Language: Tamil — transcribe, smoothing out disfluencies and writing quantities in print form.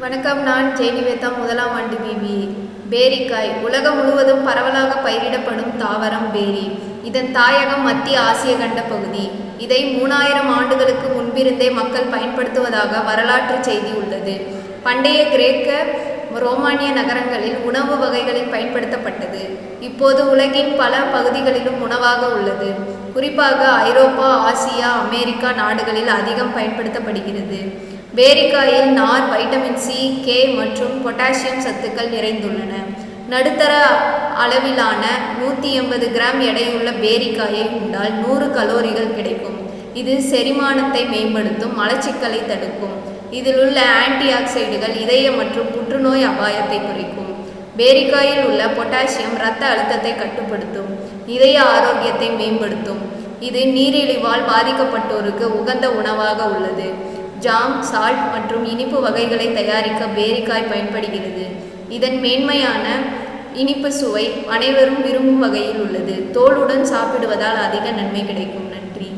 வணக்கம். நான் ஜெயநிவேதா, முதலாம் ஆண்டு பிபிஏ. பேரிக்காய் உலகம் முழுவதும் பரவலாக பயிரிடப்படும் தாவரம் பேரி. இதன் தாயகம் மத்திய ஆசிய கண்ட பகுதி. இதை 3000 ஆண்டுகளுக்கு முன்பிருந்தே மக்கள் பயன்படுத்துவதாக வரலாற்று செய்தி உள்ளது. பண்டைய கிரேக்க ரோமானிய நகரங்களில் உணவு வகைகளில் பயன்படுத்தப்பட்டது. இப்போது உலகின் பல பகுதிகளிலும் உணவாக உள்ளது. குறிப்பாக ஐரோப்பா, ஆசியா, அமெரிக்கா நாடுகளில் அதிகம் பயன்படுத்தப்படுகிறது. பேரிக்காயில் நார், வைட்டமின் சி, கே மற்றும் பொட்டாசியம் சத்துக்கள் நிறைந்துள்ளன. நடுத்தர அளவிலான 180 கிராம் எடையுள்ள பேரிக்காயை உண்டால் 100 கலோரிகள் கிடைக்கும். இது செரிமானத்தை மேம்படுத்தும், மலச்சிக்கலை தடுக்கும். இதில் உள்ள ஆன்டி ஆக்சைடுகள் இதய மற்றும் புற்றுநோய் அபாயத்தை குறைக்கும். பேரிக்காயில் உள்ள பொட்டாசியம் இரத்த அழுத்தத்தை கட்டுப்படுத்தும், இதய ஆரோக்கியத்தை மேம்படுத்தும். இது நீரிழிவால் பாதிக்கப்பட்டோருக்கு உகந்த உணவாக உள்ளது. ஜாம், சால்ட் மற்றும் இனிப்பு வகைகளை தயாரிக்க பேரிக்காய் பயன்படுகிறது. இதன் மேன்மையான இனிப்பு சுவை அனைவரும் விரும்பும் வகையில் உள்ளது. தோலுடன் சாப்பிடுவதால் அதிக நன்மை கிடைக்கும். நன்றி.